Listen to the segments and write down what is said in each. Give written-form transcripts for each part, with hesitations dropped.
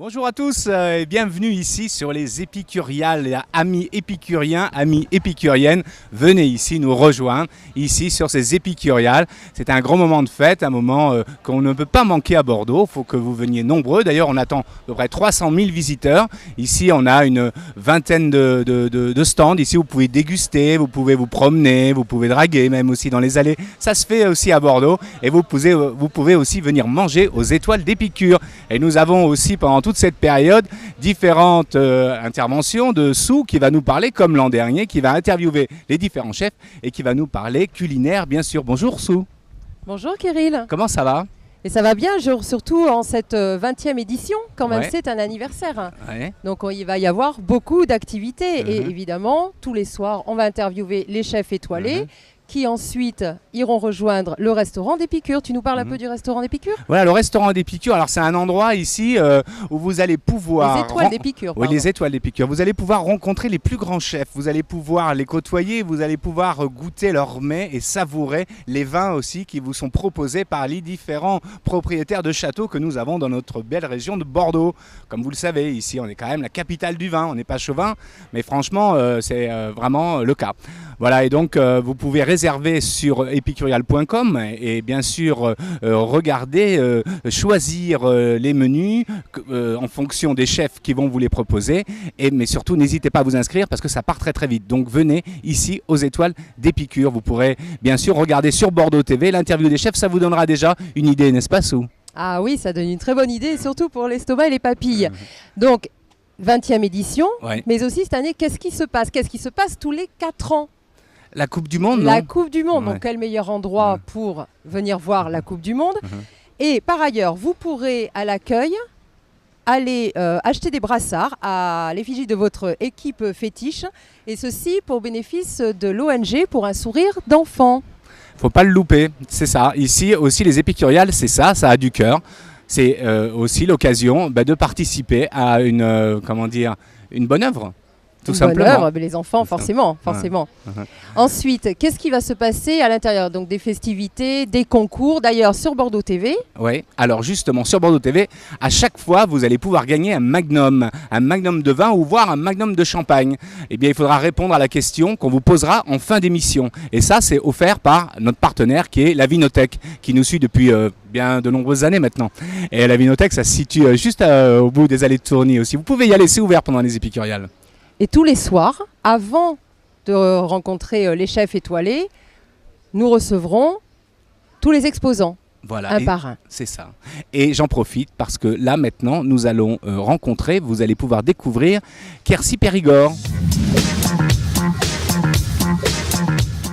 Bonjour à tous et bienvenue ici sur les Épicuriales, amis épicuriens, amis épicuriennes. Venez ici nous rejoindre, ici sur ces Épicuriales. C'est un grand moment de fête, un moment qu'on ne peut pas manquer à Bordeaux. Il faut que vous veniez nombreux. D'ailleurs, on attend à peu près 300 000 visiteurs. Ici, on a une vingtaine de stands. Ici, vous pouvez déguster, vous pouvez vous promener, vous pouvez draguer même aussi dans les allées. Ça se fait aussi à Bordeaux. Et vous pouvez aussi venir manger aux Étoiles d'Épicure. Et nous avons aussi pendant toute cette période différentes interventions de Sou qui va nous parler comme l'an dernier, qui va interviewer les différents chefs et qui va nous parler culinaire bien sûr. Bonjour Sou. Bonjour Kirill. Comment ça va? Et ça va bien, surtout en cette 20e édition, quand même Ouais. c'est un anniversaire. Ouais. Donc il va y avoir beaucoup d'activités et Mhm. évidemment tous les soirs on va interviewer les chefs étoilés qui ensuite iront rejoindre le restaurant d'Épicure. Tu nous parles un peu du restaurant d'Épicure? Voilà, le restaurant d'Épicure. Alors c'est un endroit ici où vous allez pouvoir... Les étoiles d'Épicure. Oui, pardon. les Étoiles d'Épicure. Vous allez pouvoir rencontrer les plus grands chefs, vous allez pouvoir les côtoyer, vous allez pouvoir goûter leurs mets et savourer les vins aussi qui vous sont proposés par les différents propriétaires de châteaux que nous avons dans notre belle région de Bordeaux. Comme vous le savez, ici on est quand même la capitale du vin, on n'est pas chauvin, mais franchement c'est vraiment le cas. Voilà, et donc vous pouvez réserver sur epicurial.com et bien sûr regarder, choisir les menus en fonction des chefs qui vont vous les proposer. Mais surtout, n'hésitez pas à vous inscrire parce que ça part très très vite. Donc venez ici aux Étoiles d'Épicure. Vous pourrez bien sûr regarder sur Bordeaux TV l'interview des chefs. Ça vous donnera déjà une idée, n'est-ce pas Sou? Ah oui, ça donne une très bonne idée, surtout pour l'estomac et les papilles. Donc 20e édition, Ouais. mais aussi cette année, qu'est-ce qui se passe? Qu'est-ce qui se passe tous les 4 ans? La Coupe du Monde, non? La Coupe du Monde, Ouais. donc quel meilleur endroit Ouais. pour venir voir la Coupe du Monde. Et par ailleurs, vous pourrez à l'accueil aller acheter des brassards à l'effigie de votre équipe fétiche, et ceci pour bénéfice de l'ONG pour un sourire d'enfant. Faut pas le louper, c'est ça. Ici aussi les Épicuriales, c'est ça, ça a du cœur. C'est aussi l'occasion de participer à une, comment dire, une bonne œuvre. Tout Une simplement. bonne œuvre, mais les enfants, C'est ça. forcément. Ensuite, qu'est-ce qui va se passer à l'intérieur? Donc des festivités, des concours, d'ailleurs sur Bordeaux TV. Oui, alors justement sur Bordeaux TV, à chaque fois vous allez pouvoir gagner un magnum de vin ou voire un magnum de champagne. Eh bien il faudra répondre à la question qu'on vous posera en fin d'émission. Et ça c'est offert par notre partenaire qui est la Vinothèque, qui nous suit depuis bien de nombreuses années maintenant. Et la Vinothèque ça se situe juste au bout des allées de Tourny aussi. Vous pouvez y aller, c'est ouvert pendant les Épicuriales. Et tous les soirs, avant de rencontrer les chefs étoilés, nous recevrons tous les exposants, Voilà. un Et par un. c'est ça. Et j'en profite parce que là maintenant nous allons rencontrer, vous allez pouvoir découvrir Quercy Périgord.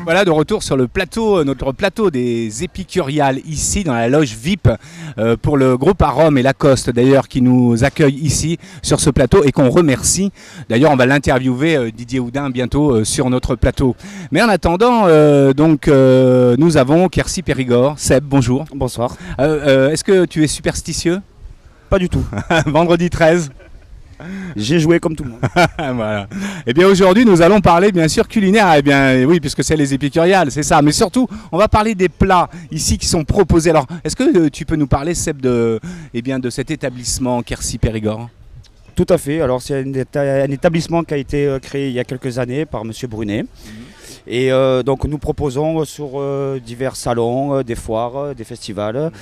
Voilà, de retour sur le plateau, notre plateau des Épicuriales ici dans la loge VIP pour le groupe Arôme et Lacoste d'ailleurs qui nous accueille ici sur ce plateau et qu'on remercie. D'ailleurs on va l'interviewer Didier Houdin bientôt sur notre plateau. Mais en attendant nous avons Quercy Périgord. Seb, bonjour. Bonsoir. Est-ce que tu es superstitieux? Pas du tout. Vendredi 13. J'ai joué comme tout le monde. Voilà. Et bien aujourd'hui nous allons parler bien sûr culinaire, eh bien oui puisque c'est les Épicuriales, c'est ça, mais surtout on va parler des plats ici qui sont proposés. Alors est-ce que tu peux nous parler Seb de cet établissement Quercy Périgord? Tout à fait. Alors c'est un établissement qui a été créé il y a quelques années par Monsieur Brunet. Et donc nous proposons sur divers salons, des foires, des festivals,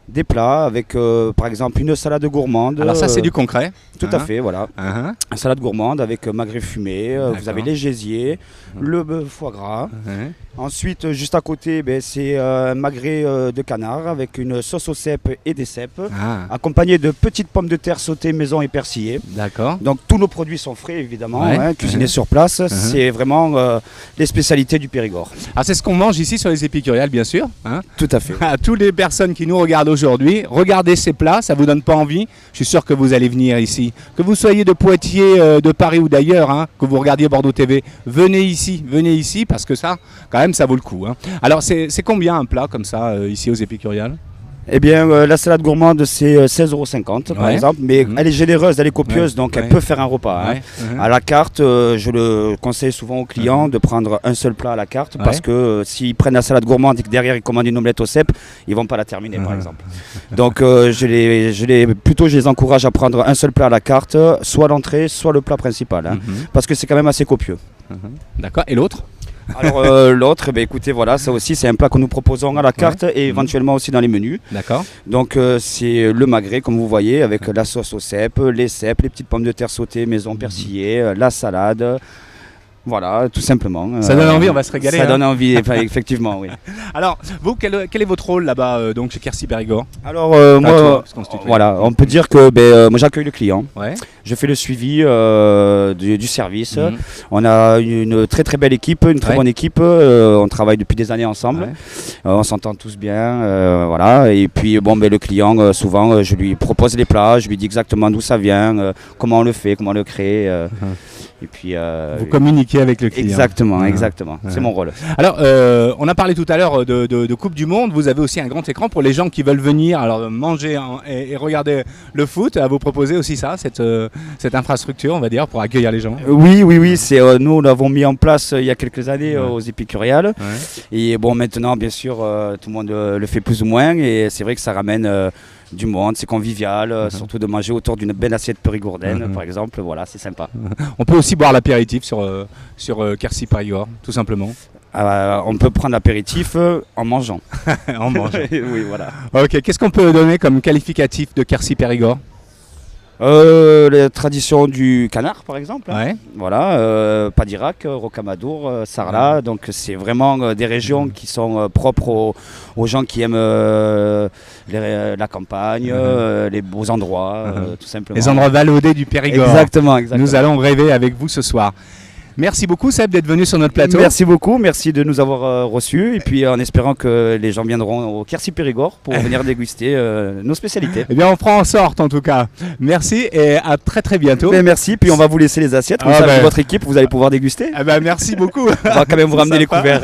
des plats avec par exemple une salade gourmande. Alors ça c'est du concret. Tout à fait, voilà. Uh-huh. Une salade gourmande avec magret fumé, vous D'accord. avez les gésiers, le bœuf foie gras. Uh-huh. Ensuite, juste à côté, c'est un magret de canard avec une sauce aux cèpes et des cèpes, Ah, accompagné de petites pommes de terre sautées maison et persillées. d'accord. Donc tous nos produits sont frais évidemment, Ouais. cuisinés sur place. C'est vraiment les spécialités du Périgord. Ah, c'est ce qu'on mange ici sur les Épicuriales bien sûr. Hein. Tout à fait. À toutes les personnes qui nous regardent aujourd'hui, regardez ces plats, ça vous donne pas envie? Je suis sûr que vous allez venir ici. Que vous soyez de Poitiers, de Paris ou d'ailleurs, hein, que vous regardiez Bordeaux TV, venez ici parce que ça, quand même, ça vaut le coup. Hein. Alors c'est combien un plat comme ça ici aux Épicuriales? Eh bien, la salade gourmande, c'est 16,50 € par exemple, mais elle est généreuse, elle est copieuse, donc elle peut faire un repas. Hein. À la carte, je le conseille souvent aux clients de prendre un seul plat à la carte, parce que s'ils prennent la salade gourmande et que derrière ils commandent une omelette au cèpe, ils vont pas la terminer par exemple. Donc je les encourage à prendre un seul plat à la carte, soit l'entrée, soit le plat principal, hein, parce que c'est quand même assez copieux. D'accord, et l'autre? Alors l'autre, écoutez, voilà, ça aussi c'est un plat que nous proposons à la carte et éventuellement aussi dans les menus. D'accord. Donc c'est le magret comme vous voyez avec la sauce au cèpe, les petites pommes de terre sautées, maison persillée, la salade. Voilà, tout simplement. Ça donne envie, on va se régaler. Ça donne envie, effectivement, oui. Alors, vous, quel est votre rôle là-bas donc chez Quercy Périgord? Alors, moi, voilà, on peut dire que moi j'accueille le client. Je fais le suivi du service. On a une très très belle équipe, une très bonne équipe. On travaille depuis des années ensemble. On s'entend tous bien, voilà. Et puis le client, souvent, je lui propose les plats, je lui dis exactement d'où ça vient, comment on le fait, comment on le crée. Et puis, vous communiquez avec le client. Exactement, exactement. C'est mon rôle. Alors, on a parlé tout à l'heure de Coupe du Monde. Vous avez aussi un grand écran pour les gens qui veulent venir manger et regarder le foot. À vous proposer aussi ça, cette infrastructure, on va dire, pour accueillir les gens. Oui. Nous l'avons mis en place il y a quelques années aux Épicuriales. Et maintenant, bien sûr, tout le monde le fait plus ou moins. Et c'est vrai que ça ramène du monde, c'est convivial, surtout de manger autour d'une belle assiette périgourdaine, par exemple. Voilà, c'est sympa. On peut aussi boire l'apéritif sur Quercy Périgord, tout simplement. On peut prendre l'apéritif en mangeant. En mangeant. Oui, voilà. Ok, qu'est-ce qu'on peut donner comme qualificatif de Quercy Périgord? La tradition du canard par exemple, voilà, Padirac, Rocamadour, Sarlat, donc c'est vraiment des régions qui sont propres aux gens qui aiment la campagne, les beaux endroits, tout simplement. Les endroits vallonnés du Périgord. Exactement. Nous allons rêver avec vous ce soir. Merci beaucoup Seb d'être venu sur notre plateau. Merci beaucoup, merci de nous avoir reçus et puis en espérant que les gens viendront au Quercy Périgord pour venir déguster nos spécialités. Eh bien on fera en sorte en tout cas. Merci et à très très bientôt. Merci, puis on va vous laisser les assiettes, comme ça avec votre équipe vous allez pouvoir déguster. Merci beaucoup. On va quand même vous ramener les couverts.